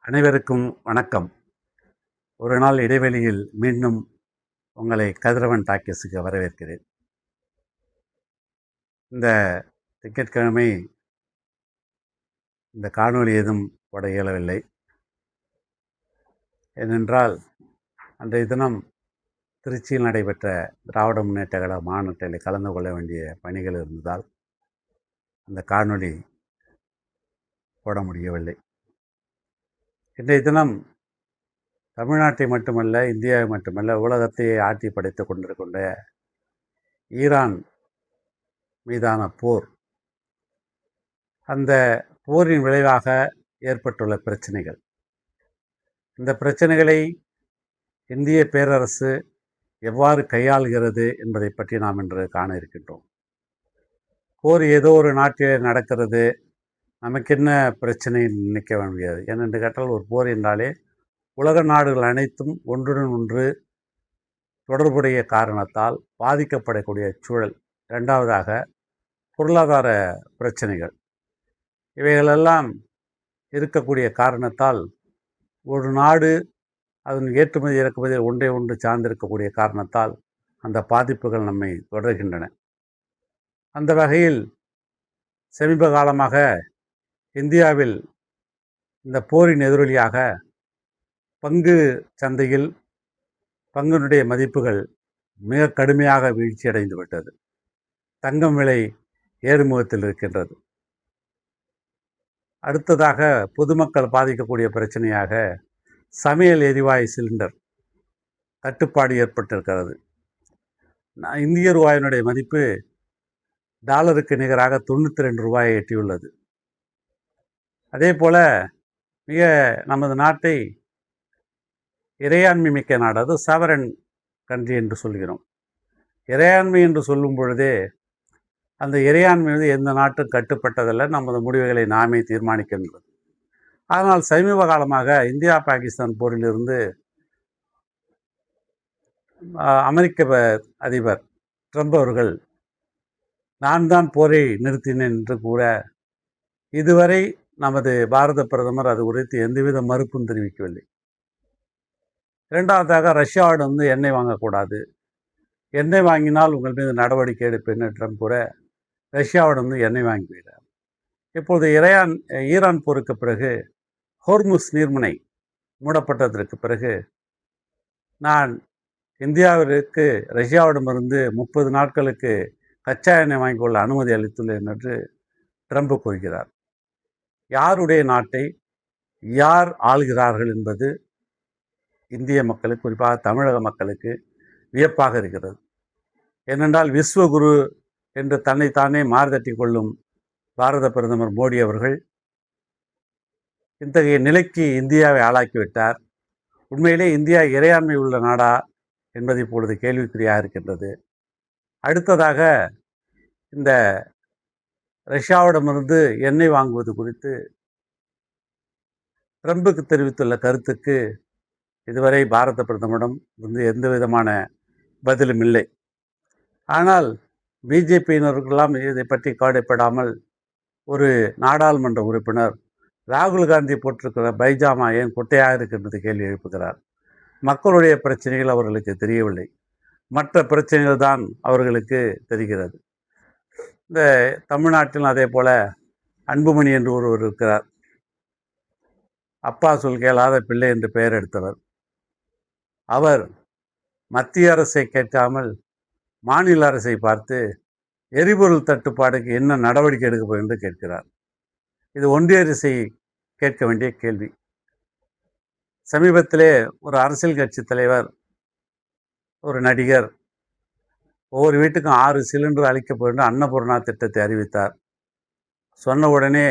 அனைவருக்கும் வணக்கம். ஒரு நாள் இடைவெளியில் மீண்டும் உங்களை கதிரவன் டாக்கீஸுக்கு வரவேற்கிறேன். இந்த திங்கட்கிழமை இந்த காணொளி எதுவும் போட இயலவில்லை. ஏனென்றால் அன்றைய தினம் திருச்சியில் நடைபெற்ற திராவிட முன்னேற்ற கழக மாநாட்டில் கலந்து கொள்ள வேண்டிய பணிகள் இருந்ததால் அந்த காணொளி போட முடியவில்லை. இன்றைய தினம் தமிழ்நாட்டை மட்டுமல்ல, இந்தியாவை மட்டுமல்ல, உலகத்தையே ஆட்டி படைத்துக் கொண்டிருக்கின்ற ஈரான் மீதான போர், அந்த போரின் விளைவாக ஏற்பட்டுள்ள பிரச்சனைகள், இந்த பிரச்சனைகளை இந்திய பேரரசு எவ்வாறு கையாளுகிறது என்பதை பற்றி நாம் இன்று காண இருக்கின்றோம். போர் ஏதோ ஒரு நாட்டிலே நடக்கிறது, நமக்கு என்ன பிரச்சனை நினைக்க முடியாது. ஏனென்று கேட்டால் ஒரு போர் என்றாலே உலக நாடுகள் அனைத்தும் ஒன்றுடன் ஒன்று தொடர்புடைய காரணத்தால் பாதிக்கப்படக்கூடிய சூழல். இரண்டாவதாக பொருளாதார பிரச்சனைகள், இவைகளெல்லாம் இருக்கக்கூடிய காரணத்தால் ஒரு நாடு அதன் ஏற்றுமதி இறக்குமதியில் ஒன்றை ஒன்று சார்ந்திருக்கக்கூடிய காரணத்தால் அந்த பாதிப்புகள் நம்மை தொடர்கின்றன. அந்த வகையில் சமீப காலமாக இந்தியாவில் இந்த போரின் எதிரொலியாக பங்கு சந்தையில் பங்கினுடைய மதிப்புகள் மிக கடுமையாக வீழ்ச்சியடைந்து விட்டது. தங்கம் விலை ஏறுமுகத்தில் இருக்கின்றது. அடுத்ததாக பொதுமக்கள் பாதிக்கக்கூடிய பிரச்சனையாக சமையல் எரிவாயு சிலிண்டர் தட்டுப்பாடு ஏற்பட்டிருக்கிறது. இந்திய ரூபாயினுடைய மதிப்பு டாலருக்கு நிகராக 92 ரூபாயை எட்டியுள்ளது. அதே போல மிக நமது நாட்டை இறையாண்மை மிக்க நாடு, அது சாவரன் கண்ட்ரி என்று சொல்கிறோம். இறையாண்மை என்று சொல்லும் பொழுதே அந்த இறையாண்மை வந்து எந்த நாட்டும் கட்டுப்பட்டதல்ல, நமது முடிவுகளை நாமே தீர்மானிக்கின்றது. ஆனால் சமீப காலமாக இந்தியா பாகிஸ்தான் போரிலிருந்து அமெரிக்க அதிபர் ட்ரம்ப் அவர்கள் நான் தான் போரை நிறுத்தினேன் என்று கூற, இதுவரை நமது பாரத பிரதமர் அது குறித்து எந்தவித மறுப்பும் தெரிவிக்கவில்லை. இரண்டாவதாக ரஷ்யாவிடம் வந்து எண்ணெய் வாங்கக்கூடாது, எண்ணெய் வாங்கினால் உங்கள் மீது நடவடிக்கை எடுப்பேன் ட்ரம்ப் கூற ரஷ்யாவிடம் வந்து எண்ணெய் வாங்கிவிடுகிறார். இப்போது ஈரான் போருக்கு பிறகு ஹோர்முஸ் நீர்முனை மூடப்பட்டதற்கு பிறகு நான் இந்தியாவிற்கு ரஷ்யாவிடமிருந்து 30 நாட்களுக்கு கச்சா எண்ணெய் வாங்கிக் கொள்ள அனுமதி அளித்துள்ளேன் என்று ட்ரம்ப் கூறுகிறார். யாருடைய நாட்டை யார் ஆளுகிறார்கள் என்பது இந்திய மக்களுக்கு, குறிப்பாக தமிழக மக்களுக்கு வியப்பாக இருக்கிறது. ஏனென்றால் விஸ்வகுரு என்று தன்னைத்தானே மார்தட்டி கொள்ளும் பாரத பிரதமர் மோடி அவர்கள் இத்தகைய நிலைக்கு இந்தியாவை ஆளாக்கிவிட்டார். உண்மையிலே இந்தியா இறையாண்மை உள்ள நாடா என்பது இப்பொழுது கேள்விக்குறியாக இருக்கின்றது. அடுத்ததாக இந்த ரஷ்யாவிடமிருந்து எண்ணெய் வாங்குவது குறித்து ட்ரம்புக்கு தெரிவித்துள்ள கருத்துக்கு இதுவரை பாரத பிரதமரிடம் வந்து எந்த விதமான பதிலும் இல்லை. ஆனால் பிஜேபியினருக்கெல்லாம் இதை பற்றி கவலைப்படாமல் ஒரு நாடாளுமன்ற உறுப்பினர் ராகுல் காந்தி போட்டிருக்கிற பைஜாமா ஏன் குட்டையாக இருக்கின்றது கேள்வி எழுப்புகிறார். மக்களுடைய பிரச்சனைகள் அவர்களுக்கு தெரியவில்லை, மற்ற பிரச்சனைகள் தான் அவர்களுக்கு தெரிகிறது. இந்த தமிழ்நாட்டில் அதே போல அன்புமணி என்று ஒருவர் இருக்கிறார். அப்பா சொல் கேளாத பிள்ளை என்று பெயர் எடுத்தவர். அவர் மத்திய அரசை கேட்காமல் மாநில அரசை பார்த்து எரிபொருள் தட்டுப்பாடுக்கு என்ன நடவடிக்கை எடுக்கப்படும் என்று கேட்கிறார். இது ஒன்றிய அரசை கேட்க வேண்டிய கேள்வி. சமீபத்திலே ஒரு அரசியல் கட்சி தலைவர், ஒரு நடிகர் ஒவ்வொரு வீட்டுக்கும் 6 சிலிண்டர் அளிக்கப்படும் அன்னபூர்ணா திட்டத்தை அறிவித்தார். சொன்ன உடனே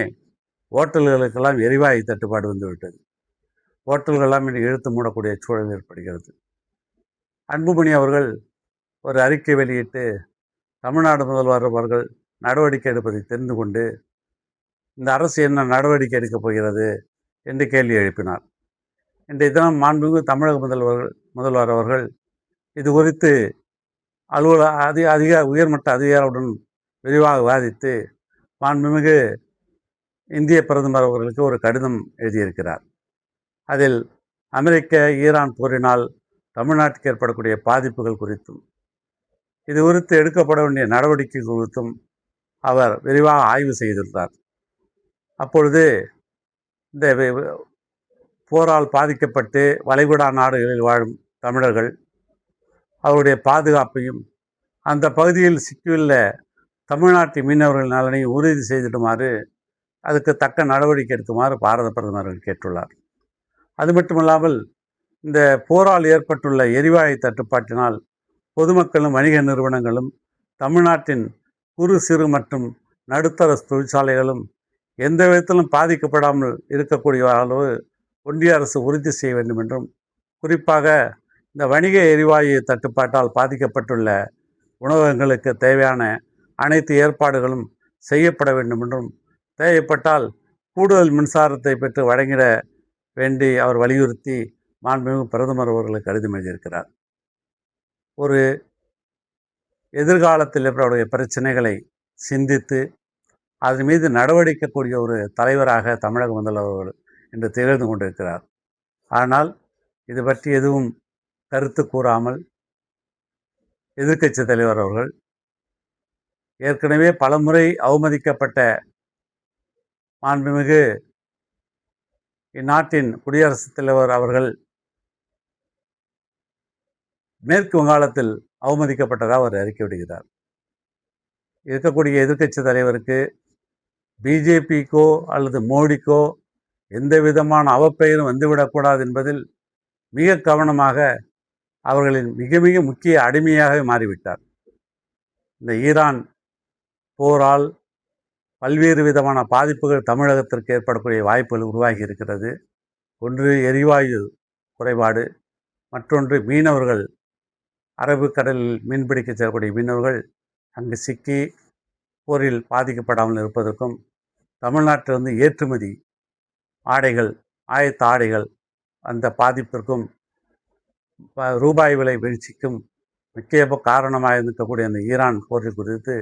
ஓட்டல்களுக்கெல்லாம் எரிவாயு தட்டுப்பாடு வந்துவிட்டது. ஓட்டல்களெல்லாம் இழுத்து மூடக்கூடிய சூழல் ஏற்படுகிறது. அன்புமணி அவர்கள் ஒரு அறிக்கை வெளியிட்டு தமிழ்நாடு முதல்வர் அவர்கள் நடவடிக்கை எடுப்பதை தெரிந்து கொண்டு இந்த அரசு என்ன நடவடிக்கை எடுக்கப் போகிறது என்று கேள்வி எழுப்பினார். இன்றைய தினம் மாண்புமிகு தமிழக முதல்வர் அவர்கள் இது குறித்து அதிக உயர்மட்ட அதிகாரியுடன் விரிவாக விவாதித்து மாண்புமிகு இந்திய பிரதமர் அவர்களுக்கு ஒரு கடிதம் எழுதியிருக்கிறார். அதில் அமெரிக்க ஈரான் போரினால் தமிழ்நாட்டுக்கு ஏற்படக்கூடிய பாதிப்புகள் குறித்தும் இது குறித்து எடுக்கப்பட வேண்டிய நடவடிக்கை குறித்தும் அவர் விரிவாக ஆய்வு செய்திருந்தார். அப்பொழுது இந்த போரால் பாதிக்கப்பட்டு வளைகுடா நாடுகளில் வாழும் தமிழர்கள் அவருடைய பாதுகாப்பையும் அந்த பகுதியில் சிக்கியுள்ள தமிழ்நாட்டு மீனவர்கள் நலனையும் உறுதி செய்திடுமாறு அதுக்கு தக்க நடவடிக்கை எடுக்குமாறு பாரத பிரதமர்கள் கேட்டுள்ளார். அது மட்டுமல்லாமல் இந்த போரால் ஏற்பட்டுள்ள எரிவாயு தட்டுப்பாட்டினால் பொதுமக்களும் வணிக நிறுவனங்களும் தமிழ்நாட்டின் குறு சிறு மற்றும் நடுத்தர தொழிற்சாலைகளும் எந்த விதத்திலும் பாதிக்கப்படாமல் இருக்கக்கூடிய அளவு ஒன்றிய அரசு உறுதி செய்ய வேண்டும் என்றும், குறிப்பாக இந்த வணிக எரிவாயு தட்டுப்பாட்டால் பாதிக்கப்பட்டுள்ள உணவகங்களுக்கு தேவையான அனைத்து ஏற்பாடுகளும் செய்யப்பட வேண்டும் என்றும், தேவைப்பட்டால் கூடுதல் மின்சாரத்தை பெற்று வழங்கிட வேண்டி அவர் வலியுறுத்தி மாண்புமிகு பிரதமர் அவர்களுக்கு கடிதம் எழுதியிருக்கிறார். ஒரு எதிர்காலத்தில் அவருடைய பிரச்சனைகளை சிந்தித்து அதன் மீது நடவடிக்கக்கூடிய ஒரு தலைவராக தமிழக முதல்வர் இன்று திகழ்ந்து கொண்டிருக்கிறார். ஆனால் இது பற்றி எதுவும் கருத்து கூறாமல் எதிர்க்கட்சி தலைவர் அவர்கள் ஏற்கனவே பலமுறை அவமதிக்கப்பட்ட மாண்புமிகு இந்நாட்டின் குடியரசுத் தலைவர் அவர்கள் மேற்கு வங்காளத்தில் அவமதிக்கப்பட்டதாக அவர் அறிக்கை விடுகிறார். இருக்கக்கூடிய எதிர்க்கட்சி தலைவருக்கு பிஜேபிக்கோ அல்லது மோடிக்கோ எந்த விதமான அவப்பெயரும் வந்துவிடக்கூடாது என்பதில் மிக கவனமாக அவர்களின் மிக மிக முக்கிய அடிமையாக மாறிவிட்டார். இந்த ஈரான் போரால் பல்வேறு விதமான பாதிப்புகள் தமிழகத்திற்கு ஏற்படக்கூடிய வாய்ப்புகள் உருவாகி இருக்கிறது. ஒன்று எரிவாயு குறைபாடு, மற்றொன்று மீனவர்கள் அரபிக்கடலில் மீன்பிடிக்க செல்லக்கூடிய மீனவர்கள் அங்கு சிக்கி போரில் பாதிக்கப்படாமல் இருப்பதற்கும், தமிழ்நாட்டிலிருந்து ஏற்றுமதி ஆடைகள், ஆயத்த ஆடைகள் அந்த பாதிப்பிற்கும், ரூபாய் விலை வீழ்ச்சிக்கும் முக்கிய காரணமாக இருக்கக்கூடிய அந்த ஈரான் போரில் குறித்து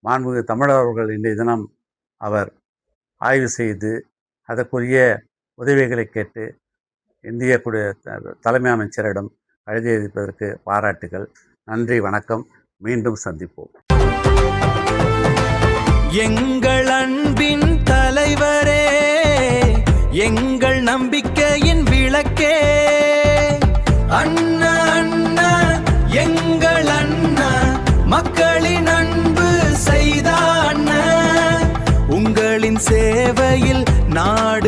மாண்புமிகு தமிழர்கள் இன்றைய தினம் அவர் ஆய்வு செய்து அதற்குரிய உதவிகளை கேட்டு இந்திய தலைமை அமைச்சரிடம் கடிதம் எழுதிப்பதற்கு பாராட்டுகள். நன்றி, வணக்கம். மீண்டும் சந்திப்போம். எங்கள் அன்பின் தலைவரே, எங்கள் நம்பிக்கையின் விளக்கே, அண்ணா அண்ணா எங்கள் அண்ணா, மக்களின் அன்பு செய்த அண்ணா, உங்களின் சேவையில் நாடு